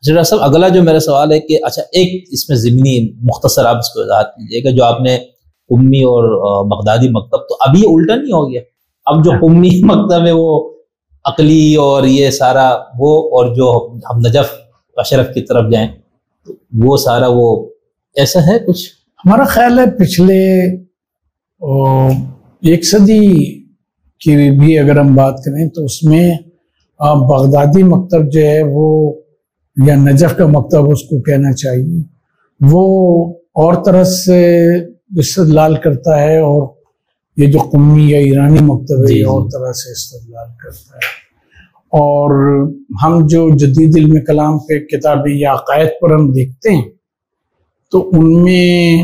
Doctor صاحب اگلا جو میرا سوال ہے کہ اچھا ایک اس میں ضمنی مختصر آپ اس کو وضاحت کیجیے گا، جو آپ نے قمی اور بغدادی مکتب، تو اب یہ الٹا نہیں ہو گیا؟ اب جو قمی مکتب ہے وہ عقلی اور یہ سارا وہ، اور جو ہم نجف اشرف کی طرف جائیں وہ سارا وہ ایسا ہے کچھ؟ ہمارا خیال ہے پچھلے 1 صدی کی بھی اگر ہم بات کریں تو اس میں بغدادی مکتب جو ہے وہ، یا نجف کا مکتب اس کو کہنا چاہیے، وہ اور طرح سے استدلال کرتا ہے، اور یہ جو قمی یا ایرانی مکتب ہے یہ اور طرح سے استدلال کرتا ہے۔ اور ہم جو جدید علم کلام پہ کتابیں یا عقائد پر ہم دیکھتے ہیں تو ان میں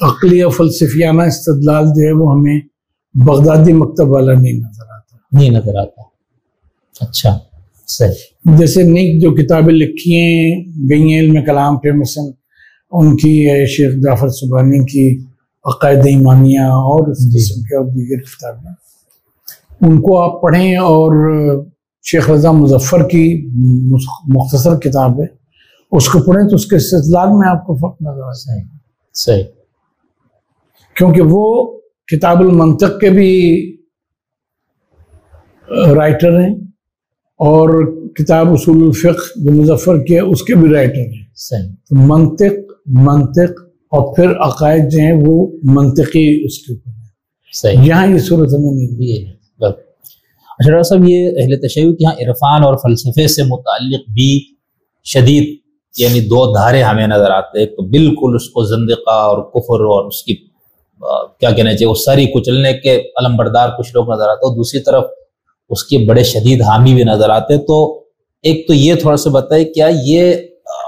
عقلی اور فلسفیانہ استدلال جو ہے وہ ہمیں بغدادی مکتب والا نہیں نظر آتا۔ اچھا صحیح۔ جیسے نیک جو کتابیں لکھی گئی ہیں علم کلام پہ، مثلا ان کی شیخ جعفر سبحانی کی عقائد ایمانیہ اور اس قسم کے اور دیگر کتابیں، ان کو آپ پڑھیں، اور شیخ رضا مظفر کی مختصر کتاب ہے اس کو پڑھیں تو اس کے استدلال میں آپ کو فرق نظر آتا ہے۔ صحیح، کیونکہ وہ کتاب المنطق کے بھی رائٹر ہیں، اور کتاب اصول الفقہ جو مظفر کی ہے اس کے بھی رائٹر ہیں۔ صحیح، منطق اور پھر عقائد جو ہیں وہ منطقی اس کے اوپر ہیں۔ صحیح، یہاں یہ صورت ہمیں نہیں ہے۔ اچھا ڈاکٹر صاحب، یہ اہل تشیع کے یہاں عرفان اور فلسفے سے متعلق بھی شدید یعنی 2 دھارے ہمیں نظر آتے ہیں۔ ایک تو بالکل اس کو زندقہ اور کفر اور اس کی کیا کہنا چاہیے وہ ساری کچلنے کے علم بردار کچھ لوگ نظر آتے ہیں، اور دوسری طرف اس کے بڑے شدید حامی بھی نظر آتے ہیں۔ تو ایک تو یہ تھوڑا سا بتائیں، کیا یہ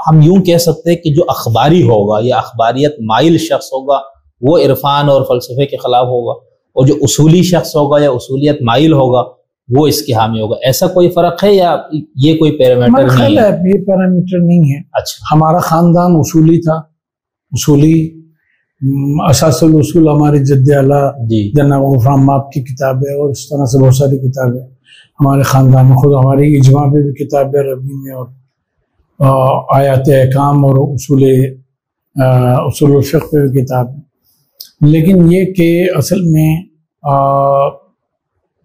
ہم یوں کہہ سکتے ہیں کہ جو اخباری ہوگا یا اخباریت مائل شخص ہوگا وہ عرفان اور فلسفے کے خلاف ہوگا، اور جو اصولی شخص ہوگا یا اصولیت مائل ہوگا وہ اس کے حامی ہوگا؟ ایسا کوئی فرق ہے یا یہ کوئی پیرامیٹر نہیں ہے؟ یہ پیرامیٹر نہیں ہے۔ اچھا، ہمارا خاندان اصولی تھا، اصولی اساس الاصول ہمارے جد اعلیٰ جناب غفران ماب کی کتاب ہے، اور اس طرح سے بہت ساری کتابیں ہمارے خاندان میں، خود ہماری اجماع پہ بھی کتاب ہے ربی میں، اور آیات احکام اور اصول الفقہ پہ بھی کتاب ہے۔ لیکن یہ کہ اصل میں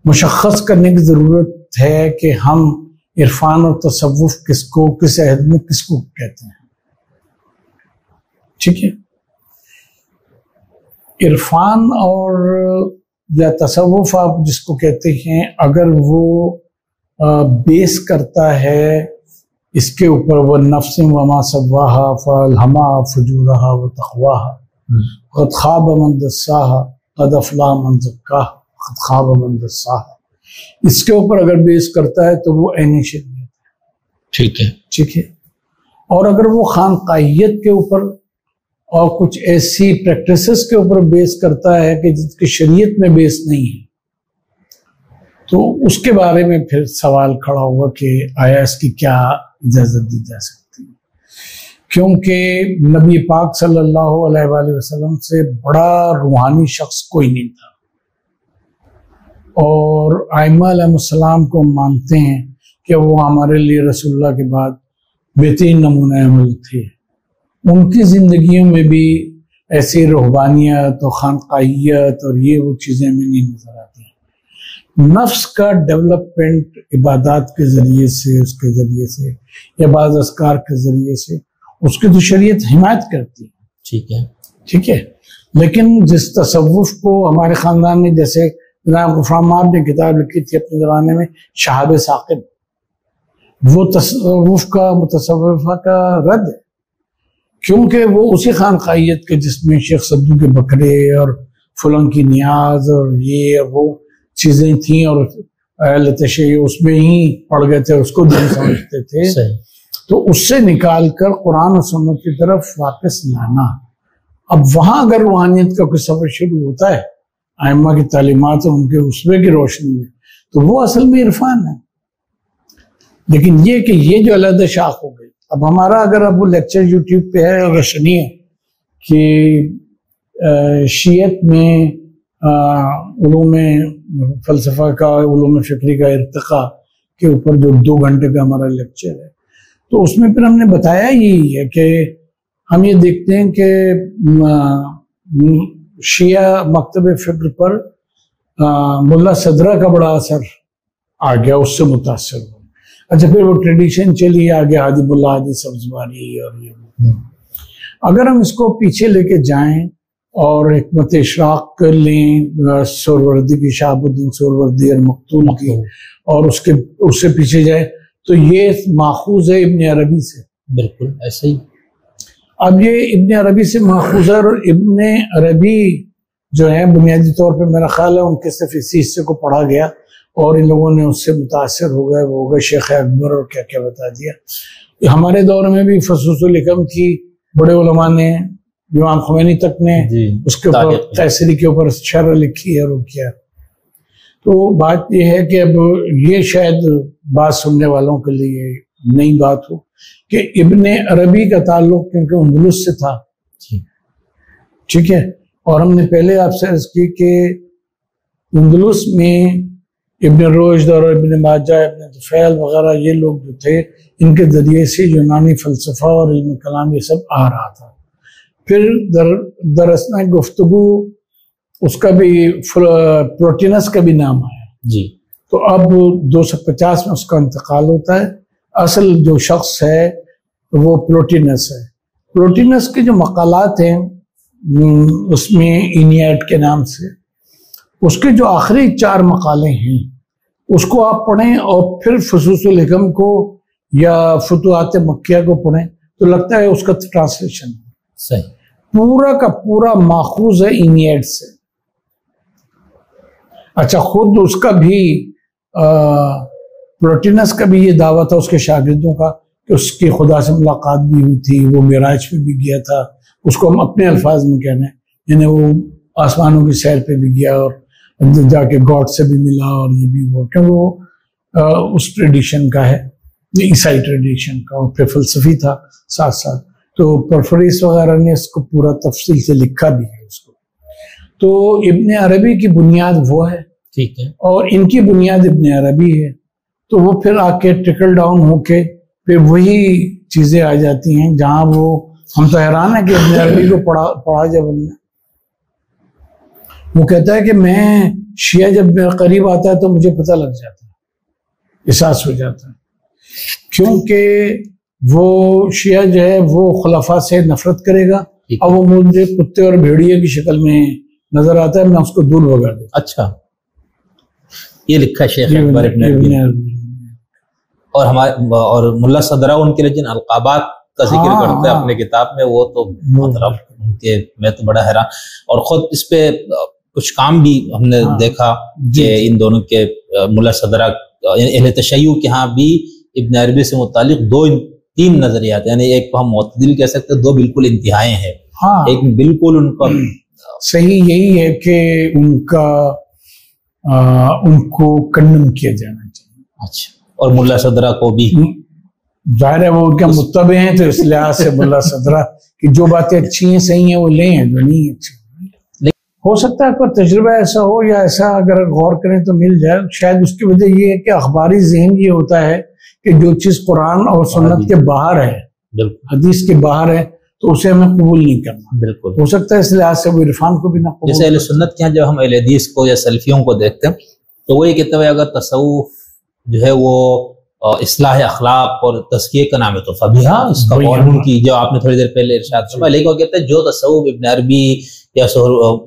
مشخص کرنے کی ضرورت ہے کہ ہم عرفان اور تصوف کس کو، کس عہد میں کس کو کہتے ہیں۔ ٹھیک ہے، عرفان اور یا تصوف آپ جس کو کہتے ہیں، اگر وہ بیس کرتا ہے اس کے اوپر وَالنَّفْسٍ وَمَا سَوَّاهَا فَأَلْهَمَهَا فُجُورَهَا وَتَقْوَاهَا قَدْ خَابَ مَنْ دَسَّاهَا قَدْ أَفْلَحَ مَنْ زَكَّاهَا قَدْ خَابَ مَنْ دَسَّاهَا، اس کے اوپر اگر بیس کرتا ہے تو وہ عین شریعت ہے۔ ٹھیک ہے، اور اگر وہ خانقاہیت کے اوپر اور کچھ ایسی پریکٹسز کے اوپر بیس کرتا ہے کہ جس کی شریعت میں بیس نہیں ہے، تو اس کے بارے میں پھر سوال کھڑا ہوا کہ آیا اس کی کیا اجازت دی جا سکتی ہے، کیونکہ نبی پاک صلی اللہ علیہ وآلہ وسلم سے بڑا روحانی شخص کوئی نہیں تھا، اور ائمہ علیہ السلام کو مانتے ہیں کہ وہ ہمارے لیے رسول اللہ کے بعد بہترین نمونہ عمل تھے۔ ان کی زندگیوں میں بھی ایسی رہبانیت اور خانقاہیت اور یہ وہ چیزیں ہمیں نہیں نظر آتی ہیں۔ نفس کا ڈیولپمنٹ عبادات کے ذریعے سے، اس کے ذریعے سے یا بعض اذکار کے ذریعے سے اس کی تو شریعت حمایت کرتی ہے۔ ٹھیک ہے، لیکن جس تصوف کو ہمارے خاندان میں، جیسے جناب غفران ماب نے کتاب لکھی تھی اپنے زمانے میں شہاب ثاقب، وہ تصوف کا متصوفہ کا رد ہے، کیونکہ وہ اسی خانقاہیت کے جس میں شیخ صدو کے بکرے اور فلان کی نیاز اور یہ وہ چیزیں تھیں، اور اہل تشیع اس میں ہی پڑ گئے تھے، اس کو دین سمجھتے تھے، تو اس سے نکال کر قرآن و سنت کی طرف واپس لانا۔ اب وہاں اگر روحانیت کا کوئی سفر شروع ہوتا ہے ائمہ کی تعلیمات اور ان کے اسوے کی روشنی میں، تو وہ اصل میں عرفان ہے۔ لیکن یہ کہ یہ جو علیحدہ شاخ ہو گئی، اب ہمارا اگر اب وہ لیکچر یوٹیوب پہ ہے اگر سنیے کہ شیعت میں علوم فلسفہ کا، علوم فکری کا ارتقاء کے اوپر جو 2 گھنٹے کا ہمارا لیکچر ہے، تو اس میں پھر ہم نے بتایا یہی ہے کہ ہم یہ دیکھتے ہیں کہ شیعہ مکتب فکر پر ملا صدرہ کا بڑا اثر آ گیا، اس سے متاثر ہو۔ اچھا پھر وہ ٹریڈیشن چلی آگے ہادی ملا ہادی سبزواری اور یہ۔ اگر ہم اس کو پیچھے لے کے جائیں اور حکمت اشراق کر لیں سہروردی کی، شہاب الدین سہروردی اور مختوم کی، اور اس سے پیچھے جائے تو یہ ماخوذ ہے ابن عربی سے، بالکل ایسے ہی۔ اب یہ ابن عربی سے ماخوذ ہے، اور ابن عربی جو ہے بنیادی طور پہ میرا خیال ہے ان کے صرف اسی حصے کو پڑھا گیا اور ان لوگوں نے اس سے متاثر ہو گئے، وہ ہو گئے شیخ اکبر اور کیا کیا بتا دیا۔ ہمارے دور میں بھی فصوص الحکم کی بڑے علماء نے، امام خمینی تک نے اس کے اوپر تیسری کے اوپر شرح لکھی ہے اور کیا۔ تو بات یہ ہے کہ اب یہ شاید بات سننے والوں کے لیے نئی بات ہو کہ ابن عربی کا تعلق کیونکہ اندلس سے تھا، ٹھیک ہے، اور ہم نے پہلے آپ سے عرض کی کہ اندلس میں ابن رشد اور ابن ماجہ، ابن طفیل وغیرہ یہ لوگ جو تھے، ان کے ذریعے سے یونانی فلسفہ اور علم کلام یہ سب آ رہا تھا۔ پھر در اثناء گفتگو اس کا بھی پلوٹینس کا بھی نام آیا جی، تو اب 250 میں اس کا انتقال ہوتا ہے۔ اصل جو شخص ہے وہ پلوٹینس ہے۔ پلوٹینس کے جو مقالات ہیں اس میں اینیاٹ کے نام سے، اس کے جو آخری 4 مقالے ہیں اس کو آپ پڑھیں اور پھر فصوص الحکم کو یا فتوحات مکیہ کو پڑھیں تو لگتا ہے اس کا ٹرانسلیشن صحیح پورا کا پورا ماخوذ ہے اینیاٹ سے۔ اچھا خود اس کا بھی پلوٹینس کا بھی یہ دعویٰ تھا اس کے شاگردوں کا کہ اس کی خدا سے ملاقات بھی ہوئی تھی، وہ معراج پہ بھی گیا تھا، اس کو ہم اپنے الفاظ میں کہنے ہیں، یعنی وہ آسمانوں کی سیر پہ بھی گیا اور جا کے گاڈ سے بھی ملا، اور یہ بھی وہ کہ وہ اس ٹریڈیشن کا ہے، عیسائی ٹریڈیشن کا، اور پھر فلسفی تھا ساتھ ساتھ۔ تو پرفریس وغیرہ نے اس کو پورا تفصیل سے لکھا بھی ہے اس کو۔ تو ابن عربی کی بنیاد وہ ہے، ٹھیک ہے، اور ان کی بنیاد ابن عربی ہے، تو وہ پھر آ کے ٹرکل ڈاؤن ہو کے پھر وہی چیزیں آ جاتی ہیں جہاں وہ ہم تو حیران ہیں کہ ابن عربی کو پڑھا جب ہم نے، وہ کہتا ہے کہ میں شیعہ جب میرے قریب آتا ہے تو مجھے پتہ لگ جاتا ہے، احساس ہو جاتا ہے، کیونکہ وہ شیعہ جو ہے وہ خلفاء سے نفرت کرے گا اور وہ مجھے کتے اور بھیڑیے کی شکل میں نظر آتا ہے، میں اس کو دور بھگا دیتا۔ اچھا یہ لکھا ہے شیخ اکبر ابن عربی، اور اور ملا صدرہ ان کے لیے جن القابات کا ذکر کرتے ہیں اپنے کتاب میں، وہ تو مطلب ان کے میں تو بڑا حیران، اور خود اس پہ کچھ کام بھی ہم نے دیکھا کہ ان دونوں کے ملا صدرہ اہل تشیع کے ہاں بھی ابن عربی سے متعلق 2-3 نظریات، یعنی ایک ہم معتدل کہہ سکتے ہیں، 2 بالکل انتہائیں ہیں، ایک بالکل ان کا صحیح یہی ہے کہ ان کو کنڈم کیا جانا چاہیے۔ اچھا، اور ملا صدرہ کو بھی ظاہر ہے وہ ان کے متبع ہیں، تو اس لحاظ سے ملا صدرہ کی جو باتیں اچھی ہیں صحیح ہیں وہ لیں، جو نہیں اچھی ہو سکتا ہے کوئی تجربہ ایسا ہو یا ایسا اگر غور کریں تو مل جائے۔ شاید اس کی وجہ یہ ہے کہ اخباری ذہن یہ ہوتا ہے کہ جو چیز قرآن اور سنت کے باہر ہے، حدیث کے باہر ہے، تو اسے ہمیں قبول نہیں کرنا۔ بالکل ہو سکتا ہے اس لحاظ سے وہ عرفان کو بھی نہ قبول۔ جیسے اہل سنت کے یہاں جب ہم اہل حدیث کو یا سلفیوں کو دیکھتے ہیں تو وہ یہ کہتے ہیں اگر تصوف جو ہے وہ اصلاح اخلاق اور تزکیے کا نام ہے تو فبیہا، اس کا قانون کی جو آپ نے تھوڑی دیر پہلے ارشاد فرمایا، لیکن وہ کہتے ہیں جو تصوف ابن عربی یا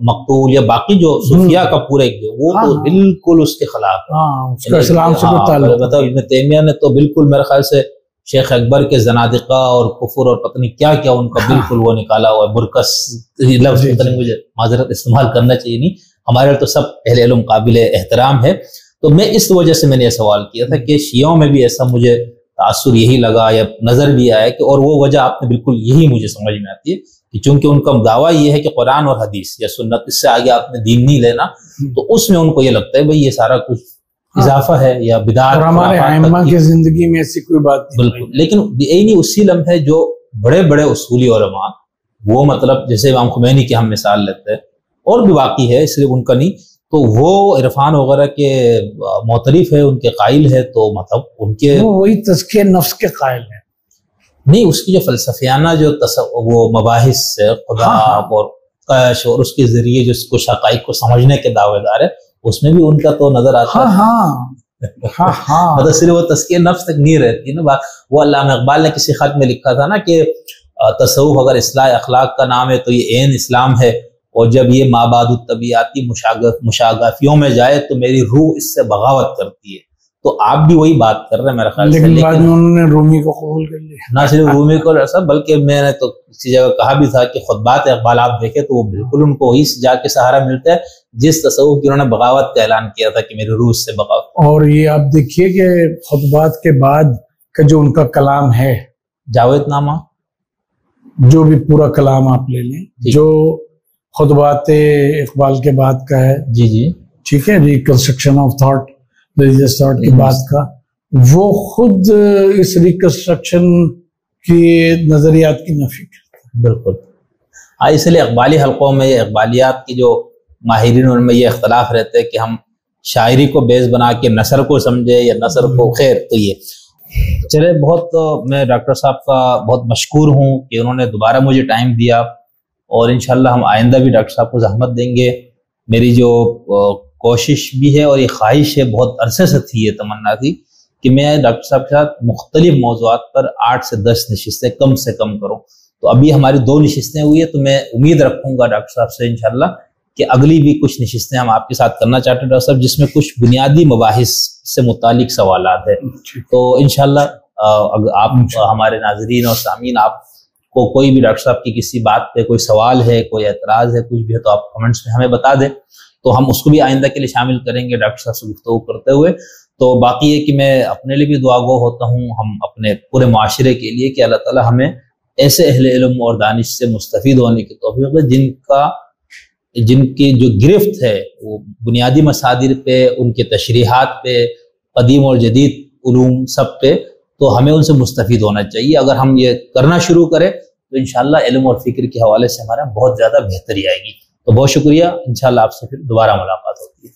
مقتول یا باقی جو صوفیاء کا پورا ایک وہ تو بالکل اس کے خلاف ہے، اسلام سے کوئی تعلق مطلب ابن تیمیہ نے تو بالکل میرے خیال سے شیخ اکبر کے زنادقہ اور کفر اور پتہ نہیں کیا کیا ان کا بالکل وہ نکالا ہوا ہے، برکس لفظ پتہ نہیں مجھے معذرت استعمال کرنا چاہیے نہیں، ہمارے تو سب اہل علم قابل احترام ہے۔ تو میں اس وجہ سے میں نے یہ سوال کیا تھا کہ شیعوں میں بھی ایسا مجھے تاثر یہی لگا یا نظر بھی آیا کہ، اور وہ وجہ آپ نے بالکل یہی مجھے سمجھ میں آتی ہے کہ چونکہ ان کا دعویٰ یہ ہے کہ قرآن اور حدیث یا سنت اس سے آگے آپ نے دین نہیں لینا، تو اس میں ان کو یہ لگتا ہے بھئی یہ سارا کچھ اضافہ ہے یا بدعت، اور ہمارے ائمہ کی زندگی میں ایسی کوئی بات نہیں۔ بالکل، لیکن یہی اسی لمحے جو بڑے بڑے اصولی علماء وہ مطلب جیسے امام خمینی کی ہم مثال لیتے ہیں، اور بھی واقعی ہے اس لیے ان کا نہیں، تو وہ عرفان وغیرہ کے معترف ہے، ان کے قائل ہے، تو مطلب ان کے وہی تزکیہ نفس کے قائل ہیں. نہیں، اس کی جو فلسفیانہ جو وہ مباحث خدا اور کش اور اس کے ذریعے جو کچھ حقائق کو سمجھنے کے دعوے دار ہے، اس میں بھی ان کا تو نظر آتا ہے. مطلب صرف وہ تزکیہ نفس تک نہیں رہتی نا. وہ علامہ اقبال نے کسی خط میں لکھا تھا نا کہ تصوف اگر اصلاح اخلاق کا نام ہے تو یہ عین اسلام ہے، اور جب یہ مابعد الطبیعاتی مشاغفیوں میں جائے تو میری روح اس سے بغاوت کرتی ہے. تو آپ بھی وہی بات کر رہے ہیں میرے خیال سے. لیکن بعد میں انہوں نے رومی کو قبول کر لیا. نہ صرف رومی کو ایسا، بلکہ میں نے تو کسی جگہ کہا بھی تھا کہ خطبات اقبال آپ دیکھیں تو وہ بالکل ان کو وہی جا کے سہارا ملتا ہے جس تصوف کی انہوں نے بغاوت کا اعلان کیا تھا کہ میری روح سے بغاوت. اور یہ آپ دیکھیے کہ خطبات کے بعد کا جو ان کا کلام ہے، جاوید نامہ، جو بھی پورا کلام آپ لے لیں، جو خطبات اقبال کے بعد کا ہے، جی جی ٹھیک ہے، reconstruction of thought, religious thought کے بعد کا، وہ خود اس ریکنسٹرکشن کی نظریات کی نفی کرتا ہے. بالکل. اس لیے اقبالی حلقوں میں اقبالیات کی جو ماہرین ان میں یہ اختلاف رہتے ہیں کہ ہم شاعری کو بیس بنا کے نثر کو سمجھے یا نثر کو. خیر، تو یہ چلے، بہت میں ڈاکٹر صاحب کا بہت مشکور ہوں کہ انہوں نے دوبارہ مجھے ٹائم دیا، اور انشاءاللہ ہم آئندہ بھی ڈاکٹر صاحب کو زحمت دیں گے. میری جو کوشش بھی ہے اور یہ خواہش ہے، بہت عرصے سے تھی، یہ تمنا تھی کہ میں ڈاکٹر صاحب کے ساتھ مختلف موضوعات پر 8 سے 10 نشستیں کم سے کم کروں. تو ابھی ہماری 2 نشستیں ہوئی ہیں، تو میں امید رکھوں گا ڈاکٹر صاحب سے انشاءاللہ کہ اگلی بھی کچھ نشستیں ہم آپ کے ساتھ کرنا چاہتے ہیں ڈاکٹر صاحب، جس میں کچھ بنیادی مباحث سے متعلق سوالات ہیں. تو انشاءاللہ آپ ہمارے ناظرین اور سامعین، آپ کو کوئی بھی ڈاکٹر صاحب کی کسی بات پہ کوئی سوال ہے، کوئی اعتراض ہے، کچھ بھی ہے، تو آپ کمنٹس میں ہمیں بتا دیں، تو ہم اس کو بھی آئندہ کے لیے شامل کریں گے ڈاکٹر صاحب سے گفتگو کرتے ہوئے. تو باقی یہ کہ میں اپنے لیے بھی دعا گو ہوتا ہوں، ہم اپنے پورے معاشرے کے لیے، کہ اللہ تعالی ہمیں ایسے اہل علم اور دانش سے مستفید ہونے کی توفیق دے جن کی جو گرفت ہے وہ بنیادی مصادر پہ، ان کے تشریحات پہ، قدیم اور جدید علوم سب پہ، تو ہمیں ان سے مستفید ہونا چاہیے. اگر ہم یہ کرنا شروع کریں تو انشاءاللہ علم اور فکر کے حوالے سے ہمارا بہت زیادہ بہتری آئے گی. تو بہت شکریہ، انشاءاللہ آپ سے پھر دوبارہ ملاقات ہوگی.